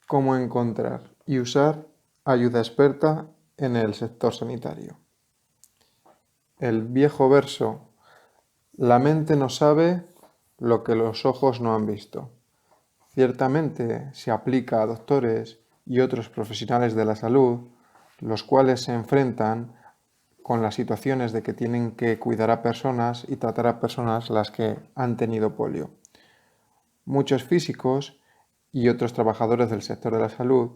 Cómo encontrar y usar ayuda experta en el sector sanitario. El viejo verso, la mente no sabe lo que los ojos no han visto. Ciertamente se aplica a doctores y otros profesionales de la salud, los cuales se enfrentan con las situaciones de que tienen que cuidar a personas y tratar a personas las que han tenido polio. Muchos físicos y otros trabajadores del sector de la salud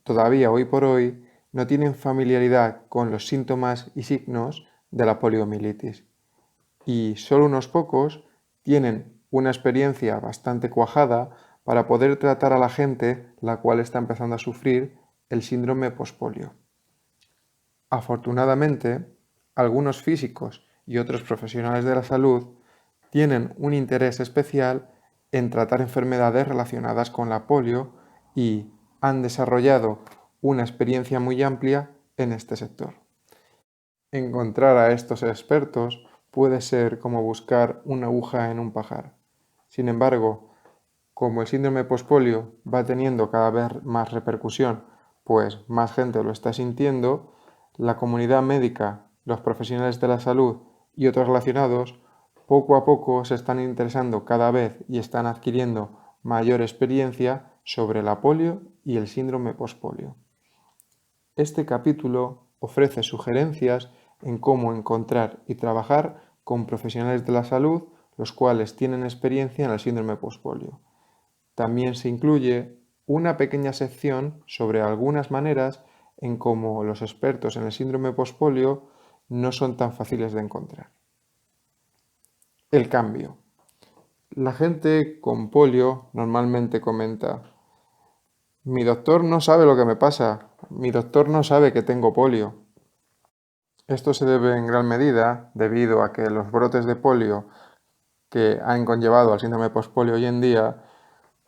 todavía hoy por hoy no tienen familiaridad con los síntomas y signos de la poliomielitis y solo unos pocos tienen una experiencia bastante cuajada para poder tratar a la gente la cual está empezando a sufrir el síndrome pospolio. Afortunadamente, algunos físicos y otros profesionales de la salud tienen un interés especial en tratar enfermedades relacionadas con la polio y han desarrollado una experiencia muy amplia en este sector. Encontrar a estos expertos puede ser como buscar una aguja en un pajar. Sin embargo, como el síndrome pospolio va teniendo cada vez más repercusión, pues más gente lo está sintiendo, la comunidad médica, los profesionales de la salud y otros relacionados poco a poco se están interesando cada vez y están adquiriendo mayor experiencia sobre la polio y el síndrome pospolio. Este capítulo ofrece sugerencias en cómo encontrar y trabajar con profesionales de la salud, los cuales tienen experiencia en el síndrome pospolio. También se incluye una pequeña sección sobre algunas maneras en cómo los expertos en el síndrome pospolio no son tan fáciles de encontrar. El cambio. La gente con polio normalmente comenta: mi doctor no sabe lo que me pasa, mi doctor no sabe que tengo polio. Esto se debe en gran medida debido a que los brotes de polio que han conllevado al síndrome pospolio hoy en día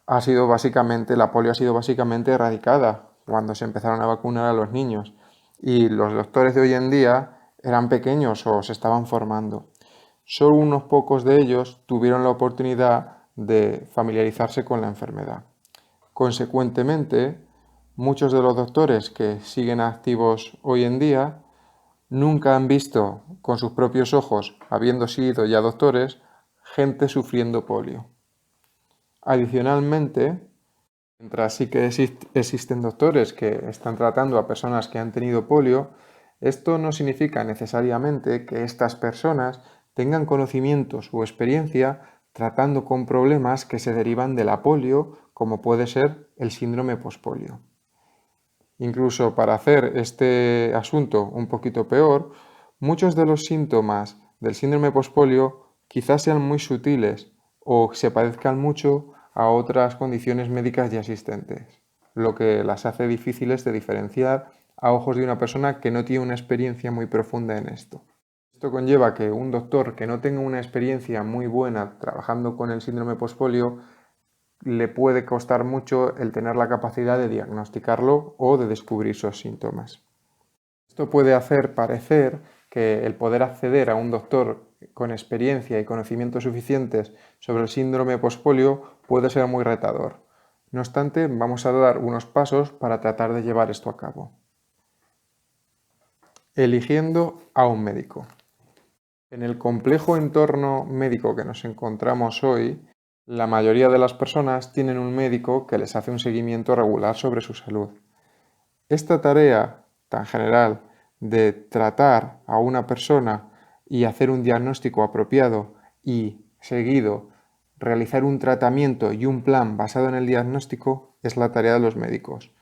la polio ha sido básicamente erradicada cuando se empezaron a vacunar a los niños y los doctores de hoy en día eran pequeños o se estaban formando. Solo unos pocos de ellos tuvieron la oportunidad de familiarizarse con la enfermedad. Consecuentemente, muchos de los doctores que siguen activos hoy en día nunca han visto con sus propios ojos, habiendo sido ya doctores, gente sufriendo polio. Adicionalmente, mientras sí que existen doctores que están tratando a personas que han tenido polio, esto no significa necesariamente que estas personas tengan conocimientos o experiencia tratando con problemas que se derivan de la polio, como puede ser el síndrome pospolio. Incluso para hacer este asunto un poquito peor, muchos de los síntomas del síndrome pospolio quizás sean muy sutiles o se parezcan mucho a otras condiciones médicas ya existentes, lo que las hace difíciles de diferenciar a ojos de una persona que no tiene una experiencia muy profunda en esto. Esto conlleva que un doctor que no tenga una experiencia muy buena trabajando con el síndrome pospolio le puede costar mucho el tener la capacidad de diagnosticarlo o de descubrir sus síntomas. Esto puede hacer parecer que el poder acceder a un doctor con experiencia y conocimientos suficientes sobre el síndrome pospolio puede ser muy retador. No obstante, vamos a dar unos pasos para tratar de llevar esto a cabo. Eligiendo a un médico. En el complejo entorno médico que nos encontramos hoy, la mayoría de las personas tienen un médico que les hace un seguimiento regular sobre su salud. Esta tarea tan general de tratar a una persona y hacer un diagnóstico apropiado y seguido realizar un tratamiento y un plan basado en el diagnóstico es la tarea de los médicos.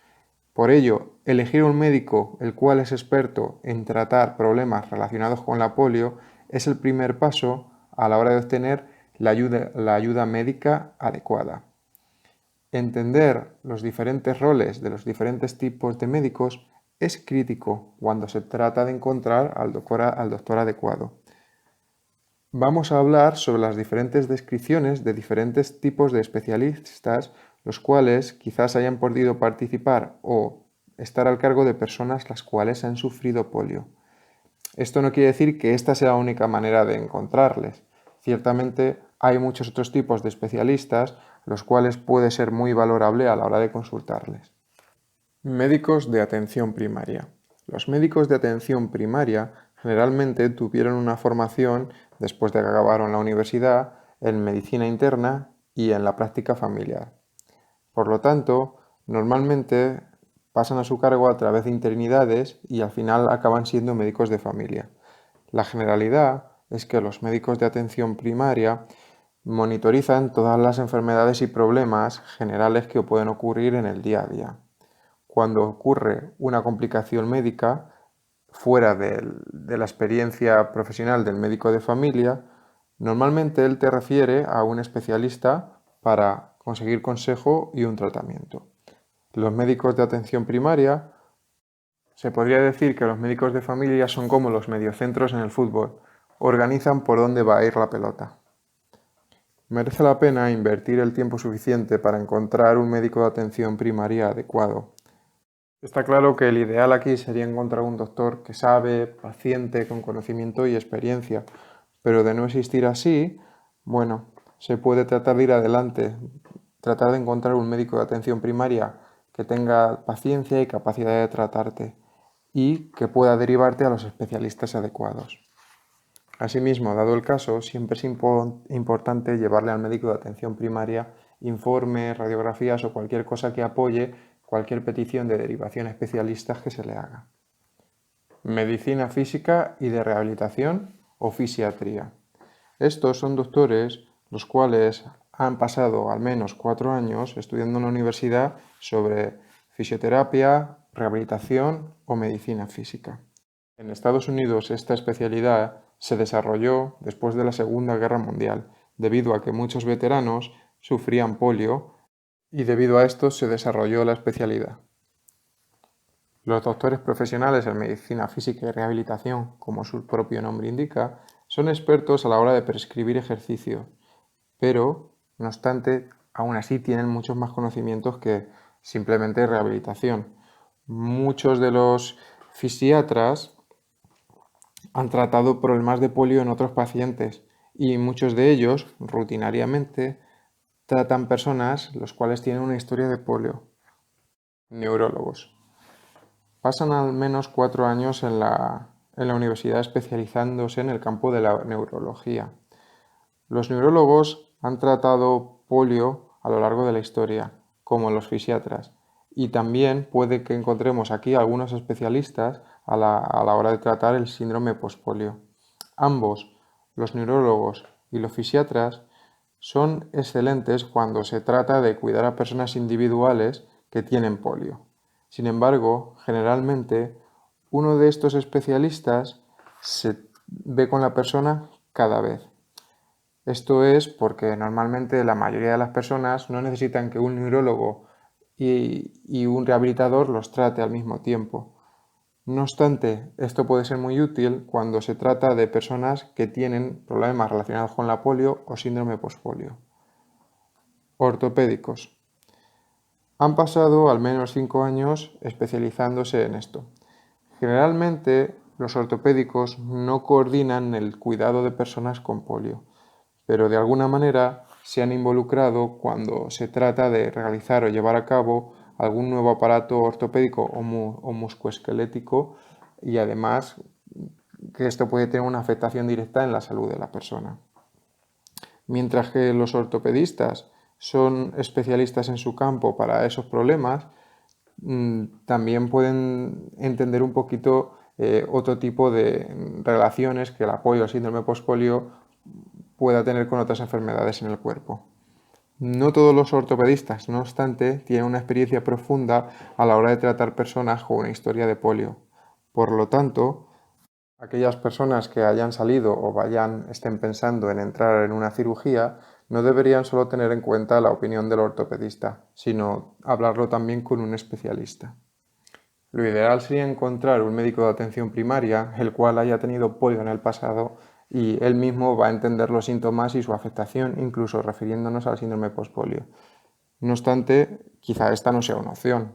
Por ello, elegir un médico el cual es experto en tratar problemas relacionados con la polio es el primer paso a la hora de obtener la ayuda médica adecuada. Entender los diferentes roles de los diferentes tipos de médicos es crítico cuando se trata de encontrar al doctor adecuado. Vamos a hablar sobre las diferentes descripciones de diferentes tipos de especialistas, los cuales quizás hayan podido participar o estar al cargo de personas las cuales han sufrido polio. Esto no quiere decir que esta sea la única manera de encontrarles. Ciertamente hay muchos otros tipos de especialistas, los cuales puede ser muy valorable a la hora de consultarles. Médicos de atención primaria. Los médicos de atención primaria generalmente tuvieron una formación, después de que acabaron la universidad, en medicina interna y en la práctica familiar. Por lo tanto, normalmente pasan a su cargo a través de interinidades y al final acaban siendo médicos de familia. La generalidad es que los médicos de atención primaria monitorizan todas las enfermedades y problemas generales que pueden ocurrir en el día a día. Cuando ocurre una complicación médica, fuera de la experiencia profesional del médico de familia, normalmente él te refiere a un especialista para conseguir consejo y un tratamiento. Los médicos de atención primaria, se podría decir que los médicos de familia son como los mediocentros en el fútbol, organizan por dónde va a ir la pelota. Merece la pena invertir el tiempo suficiente para encontrar un médico de atención primaria adecuado. Está claro que el ideal aquí sería encontrar un doctor que sabe, paciente, con conocimiento y experiencia, pero de no existir así, bueno, se puede tratar de ir adelante, tratar de encontrar un médico de atención primaria que tenga paciencia y capacidad de tratarte y que pueda derivarte a los especialistas adecuados. Asimismo, dado el caso, siempre es importante llevarle al médico de atención primaria informes, radiografías o cualquier cosa que apoye cualquier petición de derivación a especialistas que se le haga. Medicina física y de rehabilitación o fisiatría. Estos son doctores los cuales han pasado al menos 4 años estudiando en la universidad sobre fisioterapia, rehabilitación o medicina física. En Estados Unidos esta especialidad se desarrolló después de la Segunda Guerra Mundial, debido a que muchos veteranos sufrían polio y debido a esto se desarrolló la especialidad. Los doctores profesionales en medicina física y rehabilitación, como su propio nombre indica, son expertos a la hora de prescribir ejercicio, pero, no obstante, aún así tienen muchos más conocimientos que simplemente rehabilitación. Muchos de los fisiatras han tratado problemas de polio en otros pacientes y muchos de ellos, rutinariamente, tratan personas los cuales tienen una historia de polio. Neurólogos. Pasan al menos 4 años en la universidad especializándose en el campo de la neurología. Los neurólogos han tratado polio a lo largo de la historia, como los fisiatras, y también puede que encontremos aquí algunos especialistas a la hora de tratar el síndrome pospolio. Ambos, los neurólogos y los fisiatras, son excelentes cuando se trata de cuidar a personas individuales que tienen polio. Sin embargo, generalmente, uno de estos especialistas se ve con la persona cada vez. Esto es porque normalmente la mayoría de las personas no necesitan que un neurólogo y un rehabilitador los trate al mismo tiempo. No obstante, esto puede ser muy útil cuando se trata de personas que tienen problemas relacionados con la polio o síndrome pospolio. Ortopédicos. Han pasado al menos 5 años especializándose en esto. Generalmente, los ortopédicos no coordinan el cuidado de personas con polio, pero de alguna manera se han involucrado cuando se trata de realizar o llevar a cabo algún nuevo aparato ortopédico o musculoesquelético y además que esto puede tener una afectación directa en la salud de la persona. Mientras que los ortopedistas son especialistas en su campo para esos problemas, también pueden entender un poquito otro tipo de relaciones que el apoyo al síndrome pospolio pueda tener con otras enfermedades en el cuerpo. No todos los ortopedistas, no obstante, tienen una experiencia profunda a la hora de tratar personas con una historia de polio. Por lo tanto, aquellas personas que hayan salido o estén pensando en entrar en una cirugía, no deberían solo tener en cuenta la opinión del ortopedista, sino hablarlo también con un especialista. Lo ideal sería encontrar un médico de atención primaria, el cual haya tenido polio en el pasado y él mismo va a entender los síntomas y su afectación, incluso refiriéndonos al síndrome pospolio. No obstante, quizá esta no sea una opción.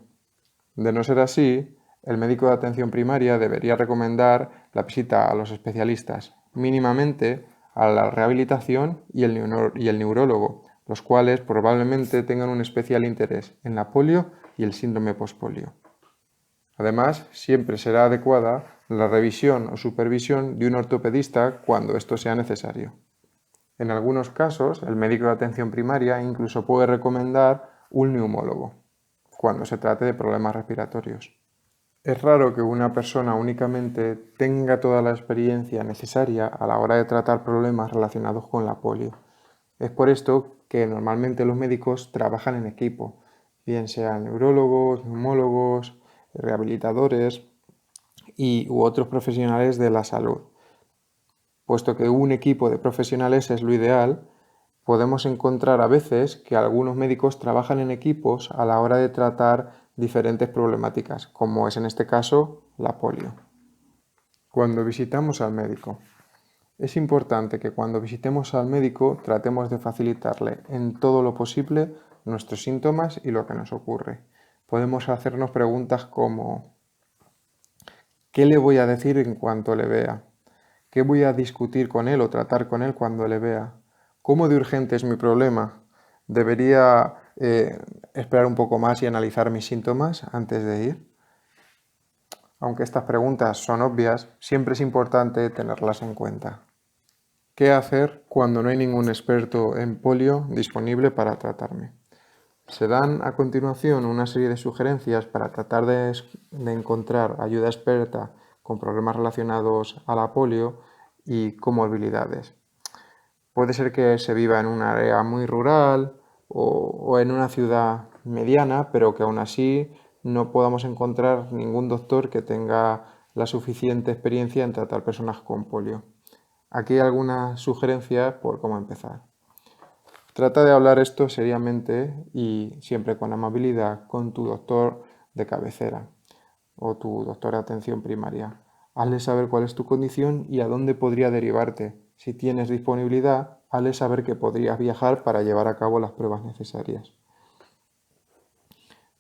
De no ser así, el médico de atención primaria debería recomendar la visita a los especialistas mínimamente a la rehabilitación y el neurólogo, los cuales probablemente tengan un especial interés en la polio y el síndrome postpolio. Además, siempre será adecuada la revisión o supervisión de un ortopedista cuando esto sea necesario. En algunos casos, el médico de atención primaria incluso puede recomendar un neumólogo cuando se trate de problemas respiratorios. Es raro que una persona únicamente tenga toda la experiencia necesaria a la hora de tratar problemas relacionados con la polio. Es por esto que normalmente los médicos trabajan en equipo, bien sean neurólogos, neumólogos, rehabilitadores u otros profesionales de la salud. Puesto que un equipo de profesionales es lo ideal, podemos encontrar a veces que algunos médicos trabajan en equipos a la hora de tratar diferentes problemáticas, como es en este caso la polio. Cuando visitamos al médico. Es importante que cuando visitemos al médico tratemos de facilitarle en todo lo posible nuestros síntomas y lo que nos ocurre. Podemos hacernos preguntas como ¿qué le voy a decir en cuanto le vea? ¿Qué voy a discutir con él o tratar con él cuando le vea? ¿Cómo de urgente es mi problema? ¿Debería esperar un poco más y analizar mis síntomas antes de ir? Aunque estas preguntas son obvias, siempre es importante tenerlas en cuenta. ¿Qué hacer cuando no hay ningún experto en polio disponible para tratarme? Se dan a continuación una serie de sugerencias para tratar de encontrar ayuda experta con problemas relacionados a la polio y comorbilidades. Puede ser que se viva en un área muy rural o en una ciudad mediana, pero que aún así no podamos encontrar ningún doctor que tenga la suficiente experiencia en tratar personas con polio. Aquí hay algunas sugerencias por cómo empezar. Trata de hablar esto seriamente y siempre con amabilidad con tu doctor de cabecera o tu doctor de atención primaria. Hazle saber cuál es tu condición y a dónde podría derivarte. Si tienes disponibilidad, hazle saber que podrías viajar para llevar a cabo las pruebas necesarias.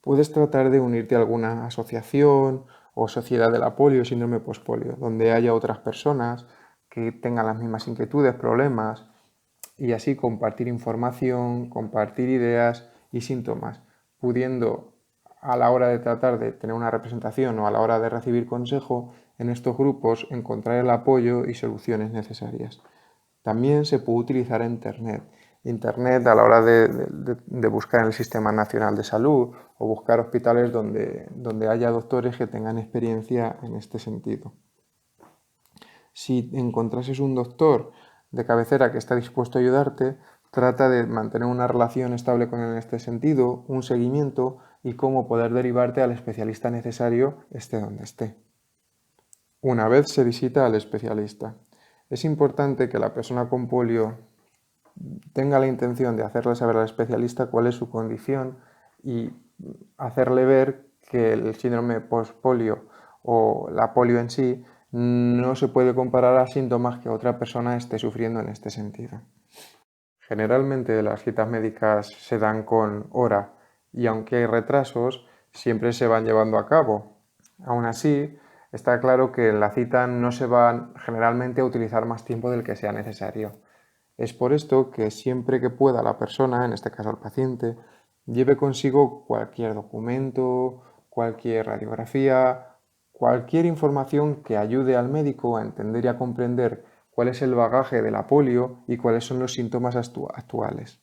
Puedes tratar de unirte a alguna asociación o sociedad de la polio o síndrome postpolio, donde haya otras personas que tengan las mismas inquietudes, problemas, y así compartir información, compartir ideas y síntomas, pudiendo a la hora de tratar de tener una representación o a la hora de recibir consejo en estos grupos encontrar el apoyo y soluciones necesarias. También se puede utilizar Internet. Internet a la hora de buscar en el Sistema Nacional de Salud o buscar hospitales donde haya doctores que tengan experiencia en este sentido. Si encontrases un doctor de cabecera que está dispuesto a ayudarte, trata de mantener una relación estable con él en este sentido, un seguimiento y cómo poder derivarte al especialista necesario esté donde esté. Una vez se visita al especialista, es importante que la persona con polio tenga la intención de hacerle saber al especialista cuál es su condición y hacerle ver que el síndrome postpolio o la polio en sí no se puede comparar a síntomas que otra persona esté sufriendo en este sentido. Generalmente las citas médicas se dan con hora y aunque hay retrasos, siempre se van llevando a cabo. Aún así, está claro que en la cita no se va generalmente a utilizar más tiempo del que sea necesario. Es por esto que siempre que pueda la persona, en este caso el paciente, lleve consigo cualquier documento, cualquier radiografía, cualquier información que ayude al médico a entender y a comprender cuál es el bagaje de la polio y cuáles son los síntomas actuales.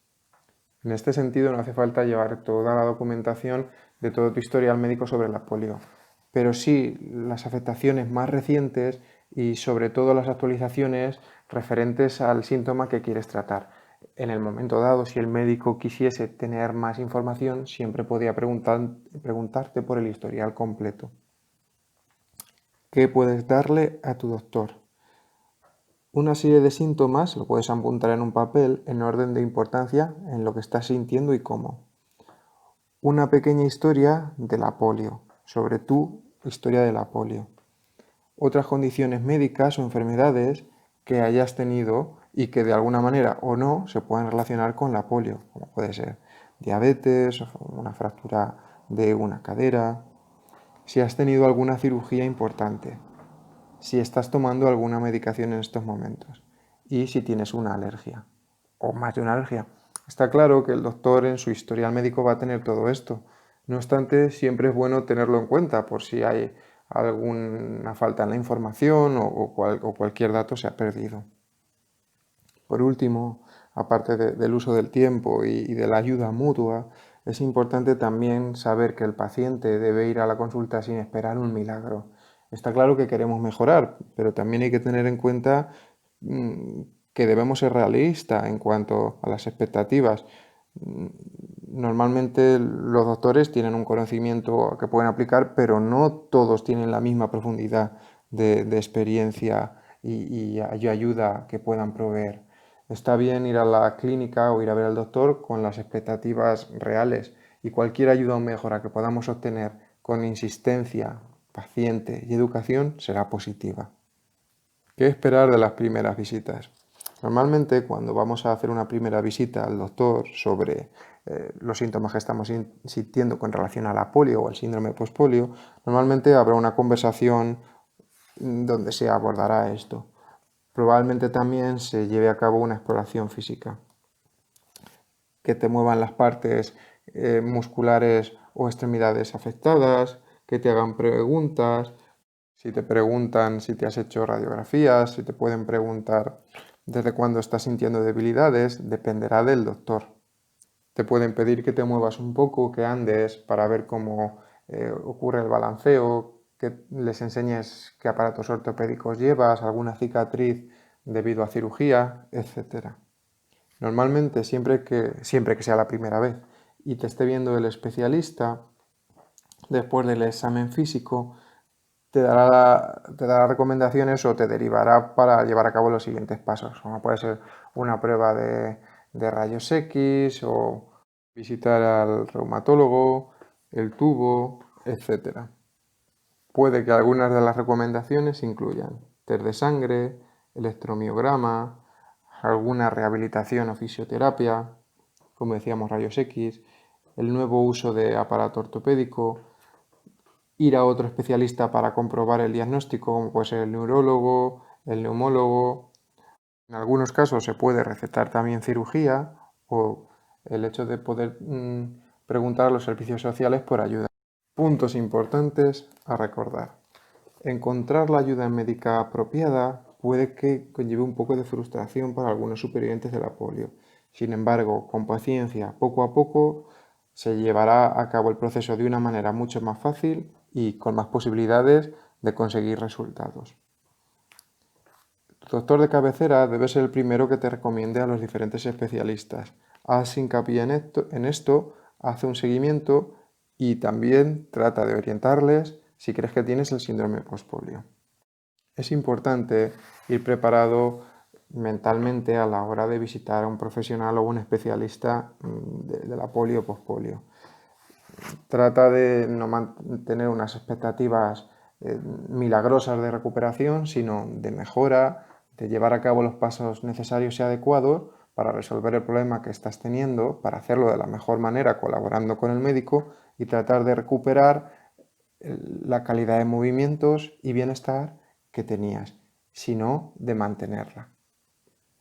En este sentido, no hace falta llevar toda la documentación de todo tu historial médico sobre la polio, pero sí las afectaciones más recientes y sobre todo las actualizaciones referentes al síntoma que quieres tratar. En el momento dado, si el médico quisiese tener más información, siempre podría preguntarte por el historial completo. ¿Qué puedes darle a tu doctor? Una serie de síntomas lo puedes apuntar en un papel en orden de importancia en lo que estás sintiendo y cómo. Una pequeña historia de la polio, sobre tu historia de la polio. Otras condiciones médicas o enfermedades que hayas tenido y que de alguna manera o no se pueden relacionar con la polio, como puede ser diabetes, una fractura de una cadera, si has tenido alguna cirugía importante, si estás tomando alguna medicación en estos momentos. y si tienes una alergia o más de una alergia. Está claro que el doctor en su historial médico va a tener todo esto. No obstante, siempre es bueno tenerlo en cuenta por si hay alguna falta en la información o cualquier dato se ha perdido. Por último, aparte del uso del tiempo y de la ayuda mutua, es importante también saber que el paciente debe ir a la consulta sin esperar un milagro. Está claro que queremos mejorar, pero también hay que tener en cuenta mm, que debemos ser realistas en cuanto a las expectativas. Mm, Normalmente los doctores tienen un conocimiento que pueden aplicar, pero no todos tienen la misma profundidad de experiencia y ayuda que puedan proveer. Está bien ir a la clínica o ir a ver al doctor con las expectativas reales y cualquier ayuda o mejora que podamos obtener con insistencia, paciente y educación será positiva. ¿Qué esperar de las primeras visitas? Normalmente cuando vamos a hacer una primera visita al doctor sobre los síntomas que estamos sintiendo con relación a la polio o al síndrome postpolio, normalmente habrá una conversación donde se abordará esto. Probablemente también se lleve a cabo una exploración física, que te muevan las partes musculares o extremidades afectadas, que te hagan preguntas. Si te preguntan si te has hecho radiografías, si te pueden preguntar desde cuándo estás sintiendo debilidades, dependerá del doctor. Te pueden pedir que te muevas un poco, que andes para ver cómo ocurre el balanceo, que les enseñes qué aparatos ortopédicos llevas, alguna cicatriz debido a cirugía, etc. Normalmente, siempre que sea la primera vez y te esté viendo el especialista, después del examen físico, te dará recomendaciones o te derivará para llevar a cabo los siguientes pasos, como puede ser una prueba de rayos X o visitar al reumatólogo, el tubo, etc. Puede que algunas de las recomendaciones incluyan test de sangre, electromiograma, alguna rehabilitación o fisioterapia, como decíamos rayos X, el nuevo uso de aparato ortopédico, ir a otro especialista para comprobar el diagnóstico, como puede ser el neurólogo, el neumólogo. En algunos casos se puede recetar también cirugía o el hecho de poder preguntar a los servicios sociales por ayuda. Puntos importantes a recordar. Encontrar la ayuda médica apropiada puede que conlleve un poco de frustración para algunos supervivientes de la polio. Sin embargo, con paciencia, poco a poco, se llevará a cabo el proceso de una manera mucho más fácil y con más posibilidades de conseguir resultados. Tu doctor de cabecera debe ser el primero que te recomiende a los diferentes especialistas. Haz hincapié en esto, hace un seguimiento y también trata de orientarles si crees que tienes el síndrome postpolio. Es importante ir preparado mentalmente a la hora de visitar a un profesional o un especialista de la polio o postpolio. Trata de no mantener unas expectativas milagrosas de recuperación, sino de mejora, de llevar a cabo los pasos necesarios y adecuados para resolver el problema que estás teniendo, para hacerlo de la mejor manera colaborando con el médico y tratar de recuperar la calidad de movimientos y bienestar que tenías, sino de mantenerla.